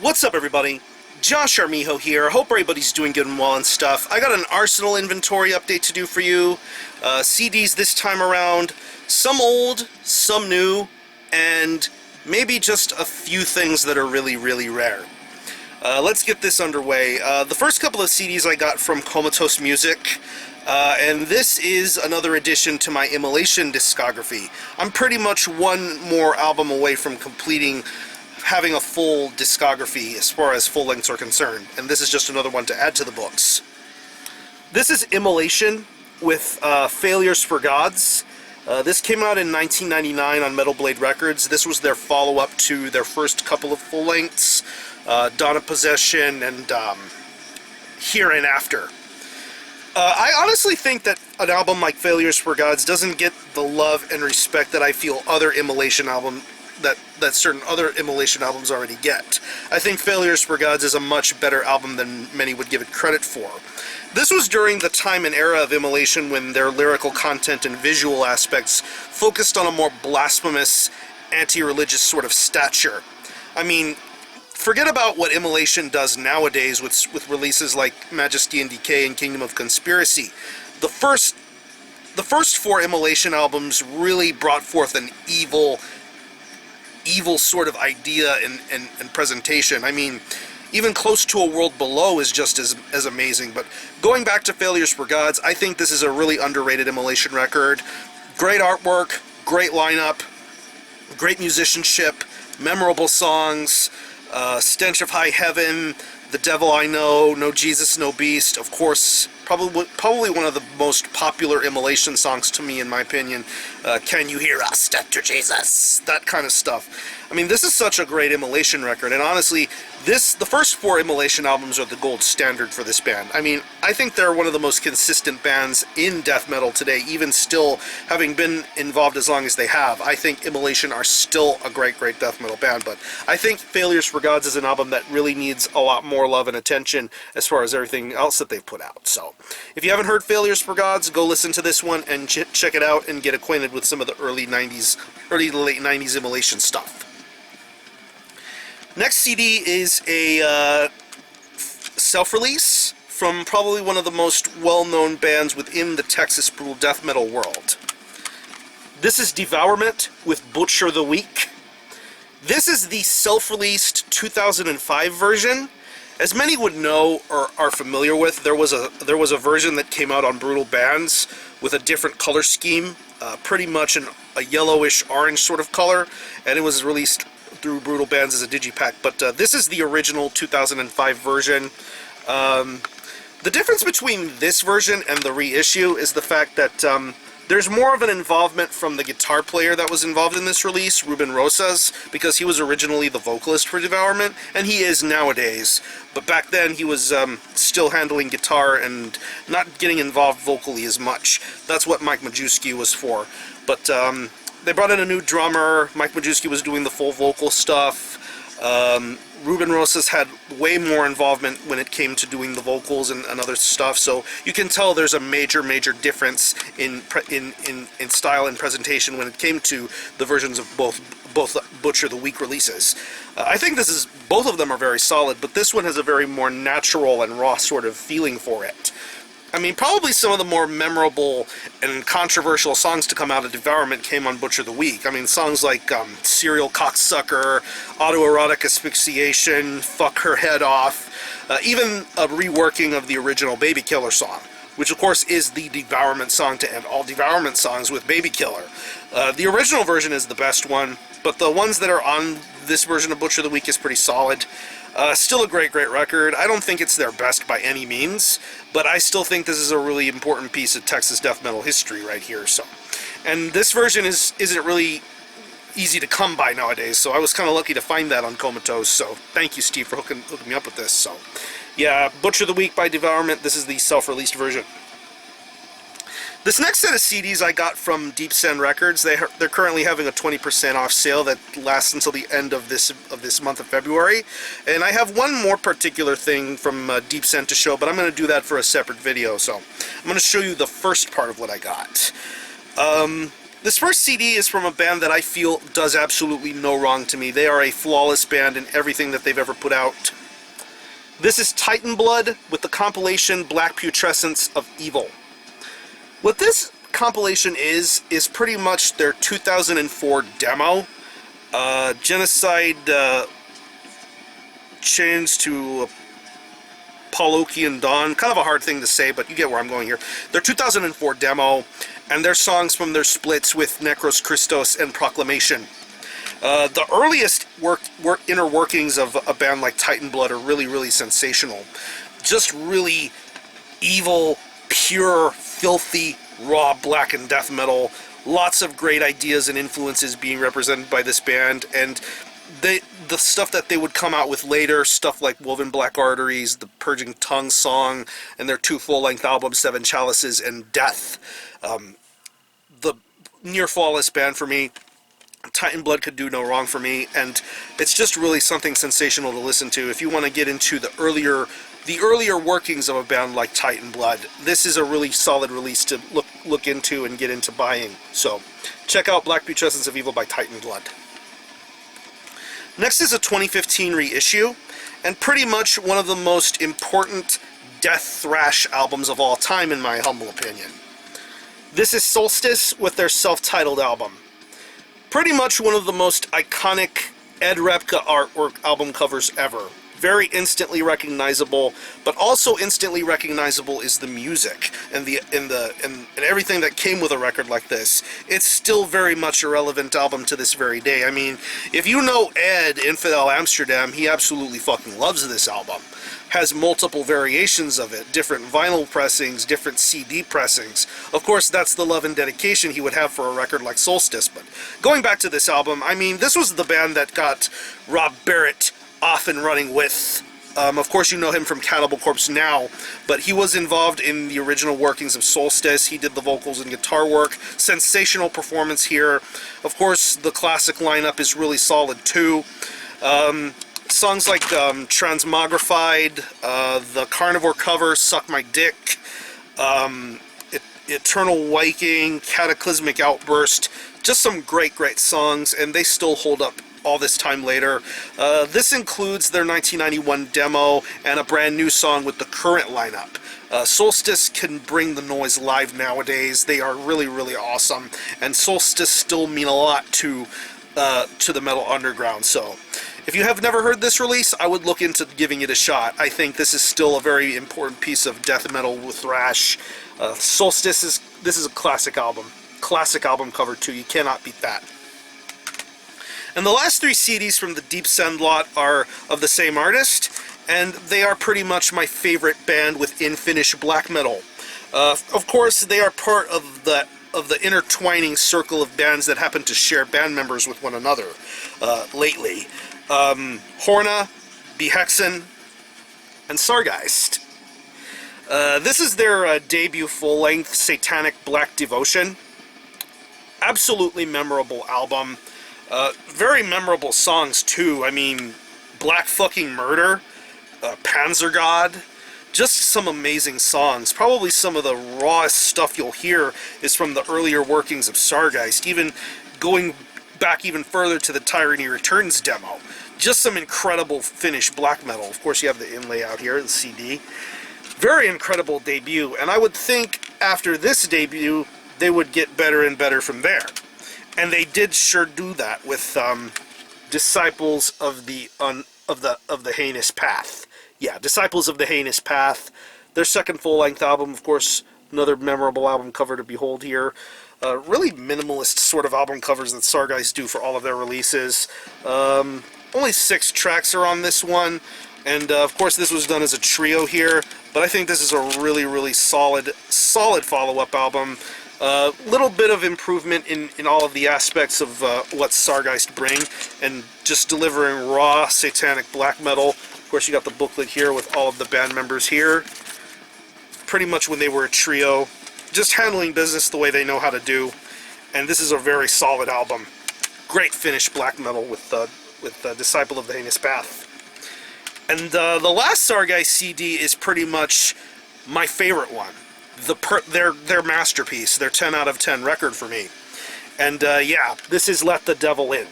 What's up, everybody? Josh Armijo here. Hope everybody's doing good and well and stuff. I got an Arsenal inventory update to do for you. CDs this time around. Some old, some new, and maybe just a few things that are really, really rare. Let's get this underway. The first couple of CDs I got from Comatose Music, and this is another addition to my Immolation discography. I'm pretty much one more album away from having a full discography as far as full lengths are concerned, and this is just another one to add to the books. This is Immolation with Failures for Gods. This came out in 1999 on Metal Blade Records. This was their follow-up to their first couple of full lengths, Dawn of Possession and Here and After. I honestly think that an album like Failures for Gods doesn't get the love and respect that I feel other Immolation albums that certain other Immolation albums already get. I think Failures for Gods is a much better album than many would give it credit for. This was during the time and era of Immolation when their lyrical content and visual aspects focused on a more blasphemous, anti-religious sort of stature. I mean, forget about what Immolation does nowadays with releases like Majesty and Decay and Kingdom of Conspiracy. The first four Immolation albums really brought forth an evil sort of idea and presentation. I mean, even Close to a World Below is just as amazing. But going back to Failures for Gods, I think this is a really underrated Immolation record. Great artwork, great lineup, great musicianship, memorable songs, Stench of High Heaven, The Devil I Know, No Jesus, No Beast, of course, probably one of the most popular Immolation songs to me, in my opinion. Can You Hear Us, Step to Jesus? That kind of stuff. I mean, this is such a great Immolation record, and honestly, the first four Immolation albums are the gold standard for this band. I mean, I think they're one of the most consistent bands in death metal today, even still having been involved as long as they have. I think Immolation are still a great death metal band, but I think Failures for Gods is an album that really needs a lot more love and attention as far as everything else that they've put out. So, if you haven't heard Failures for Gods, go listen to this one and check it out and get acquainted with some of the early to late 90s Immolation stuff. Next CD is a self-release from probably one of the most well-known bands within the Texas brutal death metal world. This is Devoured with Butcher the Weak. This is the self-released 2005 version. As many would know or are familiar with, there was a version that came out on Brutal Bands with a different color scheme, pretty much a yellowish orange sort of color, and it was released through Brutal Bands as a digipack, but this is the original 2005 version. The difference between this version and the reissue is the fact that there's more of an involvement from the guitar player that was involved in this release, Ruben Rosas, because he was originally the vocalist for Devoured, and he is nowadays. But back then he was still handling guitar and not getting involved vocally as much. That's what Mike Majewski was for. But they brought in a new drummer. Mike Majewski was doing the full vocal stuff. Ruben Rosas had way more involvement when it came to doing the vocals and other stuff, so you can tell there's a major difference in style and presentation when it came to the versions of both Butcher the Weak releases. I think both of them are very solid, but this one has a very more natural and raw sort of feeling for it. I mean, probably some of the more memorable and controversial songs to come out of Devoured came on Butcher the Weak. I mean, songs like Serial Cocksucker, Autoerotic Asphyxiation, Fuck Her Head Off, even a reworking of the original Baby Killer song, which of course is the Devoured song to end all Devoured songs with Baby Killer. The original version is the best one, but the ones that are on this version of Butcher the Weak is pretty solid. Still a great record. I don't think it's their best by any means, but I still think this is a really important piece of Texas death metal history right here. So, and this version isn't really easy to come by nowadays, so I was kind of lucky to find that on Comatose, so thank you, Steve, for hooking me up with this. So, yeah, Butcher the Weak by Devoured, this is the self-released version. This next set of CDs I got from Deep Send Records. They're currently having a 20% off sale that lasts until the end of this month of February. And I have one more particular thing from Deep Send to show, but I'm going to do that for a separate video. So I'm going to show you the first part of what I got. This first CD is from a band that I feel does absolutely no wrong to me. They are a flawless band in everything that they've ever put out. This is TEITANBLOOD with the compilation Black Putrescence of Evil. What this compilation is pretty much their 2004 demo. Genocide changed to Palokian Dawn. Kind of a hard thing to say, but you get where I'm going here. Their 2004 demo, and their songs from their splits with Necros Christos and Proclamation. The earliest inner workings of a band like TEITANBLOOD are really, really sensational. Just really evil, pure, filthy, raw black and death metal. Lots of great ideas and influences being represented by this band, and the stuff that they would come out with later, stuff like Woven Black Arteries, the Purging Tongue song, and their 2 full-length albums, Seven Chalices and Death. The near flawless band for me. TEITANBLOOD could do no wrong for me, and it's just really something sensational to listen to. If you want to get into the earlier workings of a band like TEITANBLOOD, this is a really solid release to look into and get into buying. So, check out Black Putrescence of Evil by TEITANBLOOD. Next is a 2015 reissue, and pretty much one of the most important death thrash albums of all time, in my humble opinion. This is Solstice with their self-titled album. Pretty much one of the most iconic Ed Repka artwork album covers ever. Very instantly recognizable, but also instantly recognizable is the music and everything that came with a record like this. It's still very much a relevant album to this very day. I mean, if you know Ed, Infidel Amsterdam, he absolutely fucking loves this album. Has multiple variations of it, different vinyl pressings, different CD pressings. Of course, that's the love and dedication he would have for a record like Solstice. But going back to this album, I mean, this was the band that got Rob Barrett off and running with. Of course, you know him from Cannibal Corpse now, but he was involved in the original workings of Solstice. He did the vocals and guitar work. Sensational performance here. Of course, the classic lineup is really solid too. Songs like Transmogrified, the Carnivore cover, Suck My Dick, Eternal Viking, Cataclysmic Outburst, just some great, great songs, and they still hold up all this time later. This includes their 1991 demo and a brand new song with the current lineup. Solstice can bring the noise live nowadays. They are really, really awesome, and Solstice still mean a lot to the metal underground. So if you have never heard this release, I would look into giving it a shot. I think this is still a very important piece of death metal with thrash. Solstice this is a classic album. Classic album cover too. You cannot beat that. And the last 3 CDs from the Deep Send lot are of the same artist, and they are pretty much my favorite band within Finnish black metal. Of course, they are part of the intertwining circle of bands that happen to share band members with one another lately. Horna, Behexen, and Sargeist. This is their debut full-length Satanic Black Devotion. Absolutely memorable album. Very memorable songs too. I mean, Black Fucking Murder, Panzer God, just some amazing songs. Probably some of the rawest stuff you'll hear is from the earlier workings of Sargeist, even going back even further to the Tyranny Returns demo. Just some incredible Finnish black metal. Of course, you have the inlay out here, the CD. Very incredible debut, and I would think after this debut, they would get better and better from there. And they did sure do that with Disciples of the Heinous Path. Yeah, Disciples of the Heinous Path. Their second full-length album, of course, another memorable album cover to behold here. Really minimalist sort of album covers that Sargeist do for all of their releases. Only 6 tracks are on this one, and of course this was done as a trio here, but I think this is a really, really solid follow-up album. Little bit of improvement in all of the aspects of what Sargeist bring, and just delivering raw satanic black metal. Of course, you got the booklet here with all of the band members here. Pretty much when they were a trio, just handling business the way they know how to do. And this is a very solid album. Great Finnish black metal with Disciple of the Heinous Path. And the last Sargeist CD is pretty much my favorite one. Their masterpiece, their 10 out of 10 record for me. And yeah, this is Let the Devil In.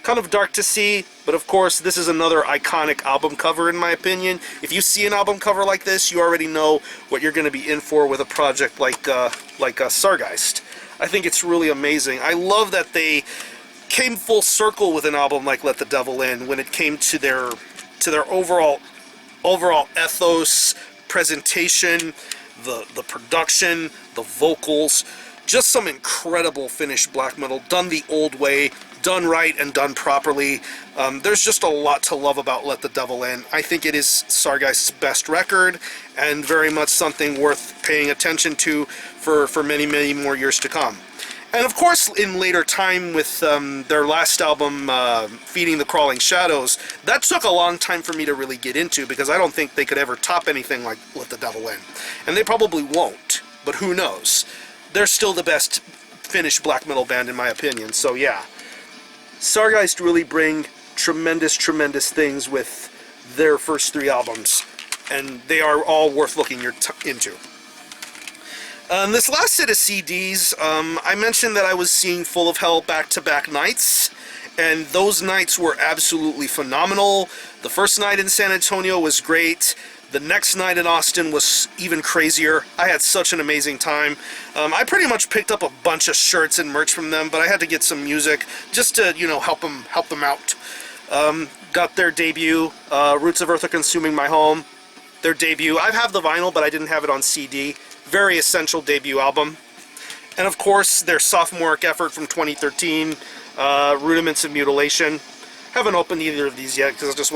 Kind of dark to see, but of course this is another iconic album cover in my opinion. If you see an album cover like this, you already know what you're going to be in for with a project like Sargeist. I think it's really amazing. I love that they came full circle with an album like Let the Devil In when it came to their overall ethos, presentation, the production, the vocals. Just some incredible finished black metal, done the old way, done right and done properly. There's just a lot to love about Let the Devil In. I think it is Sargeist's best record, and very much something worth paying attention to for many, many more years to come. And of course, in later time with their last album, Feeding the Crawling Shadows, that took a long time for me to really get into, because I don't think they could ever top anything like Let the Devil In. And they probably won't, but who knows? They're still the best finished black metal band in my opinion, so yeah. Sargeist really bring tremendous, tremendous things with their first 3 albums, and they are all worth looking into. This last set of CDs, I mentioned that I was seeing Full of Hell back-to-back nights, and those nights were absolutely phenomenal. The first night in San Antonio was great. The next night in Austin was even crazier. I had such an amazing time. I pretty much picked up a bunch of shirts and merch from them, but I had to get some music just to, you know, help them out. Got their debut, Roots of Earth Are Consuming My Home. Their debut. I have the vinyl, but I didn't have it on CD. Very essential debut album. And of course, their sophomoric effort from 2013, Rudiments of Mutilation. Haven't opened either of these yet because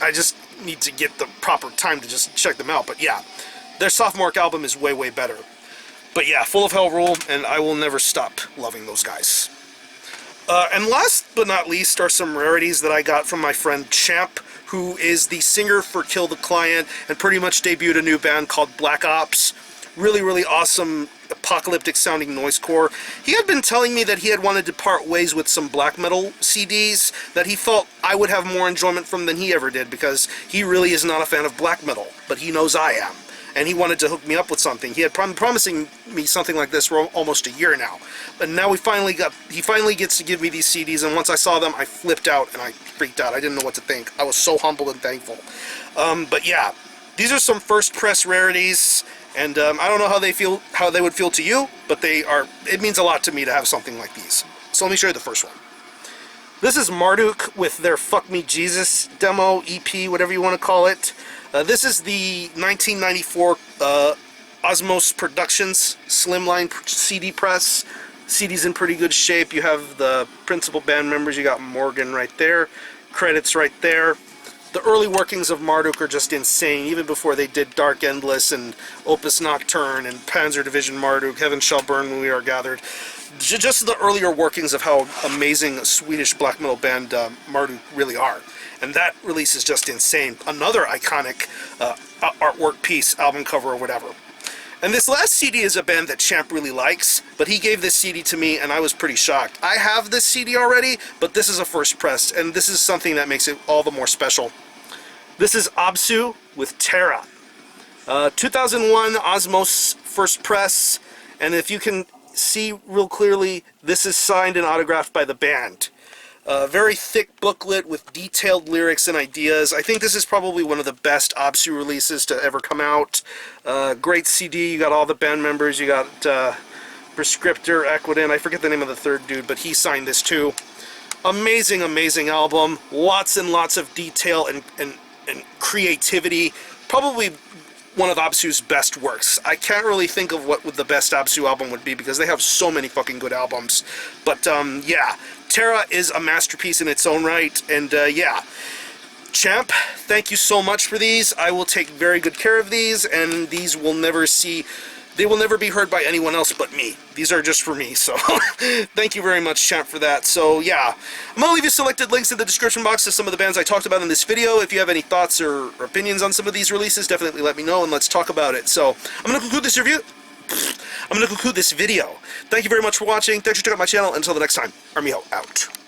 I just need to get the proper time to just check them out. But yeah, their sophomoric album is way, way better. But yeah, Full of Hell rule, and I will never stop loving those guys. And last but not least are some rarities that I got from my friend Champ, who is the singer for Kill the Client and pretty much debuted a new band called Black Ops. Really, really awesome apocalyptic sounding noisecore. He had been telling me that he had wanted to part ways with some black metal CDs that he felt I would have more enjoyment from than he ever did, because he really is not a fan of black metal, but he knows I am. And he wanted to hook me up with something. He had been promising me something like this for almost a year now. But now he finally gets to give me these CDs, and once I saw them, I flipped out and I freaked out. I didn't know what to think. I was so humbled and thankful. But yeah, these are some first press rarities. And I don't know how they would feel to you, but it means a lot to me to have something like these. So let me show you the first one. This is Marduk with their Fuck Me Jesus demo, EP, whatever you want to call it. This is the 1994 Osmos Productions Slimline CD press. CD's in pretty good shape. You have the principal band members. You got Morgan right there. Credits right there. The early workings of Marduk are just insane, even before they did Dark Endless and Opus Nocturne and Panzer Division Marduk, Heaven Shall Burn When We Are Gathered. Just the earlier workings of how amazing a Swedish black metal band Marduk really are. And that release is just insane. Another iconic artwork piece, album cover or whatever. And this last CD is a band that Champ really likes, but he gave this CD to me and I was pretty shocked. I have this CD already, but this is a first press, and this is something that makes it all the more special. This is Absu with Terra. 2001 Osmos first press, and if you can see real clearly, this is signed and autographed by the band. Very thick booklet with detailed lyrics and ideas. I think this is probably one of the best Absu releases to ever come out. Great CD, you got all the band members, you got Prescriptor, Equidin, I forget the name of the third dude, but he signed this too. Amazing, amazing album. Lots and lots of detail and creativity. Probably one of Absu's best works. I can't really think of what the best Absu album would be because they have so many fucking good albums. But yeah, Terra is a masterpiece in its own right, and yeah. Champ, thank you so much for these. I will take very good care of these, and these will never be heard by anyone else but me. These are just for me, so thank you very much, Champ, for that. So yeah, I'm going to leave you selected links in the description box to some of the bands I talked about in this video. If you have any thoughts or opinions on some of these releases, definitely let me know and let's talk about it. So I'm going to conclude this video. Thank you very much for watching. Thanks for checking out my channel. Until the next time, Armijo out.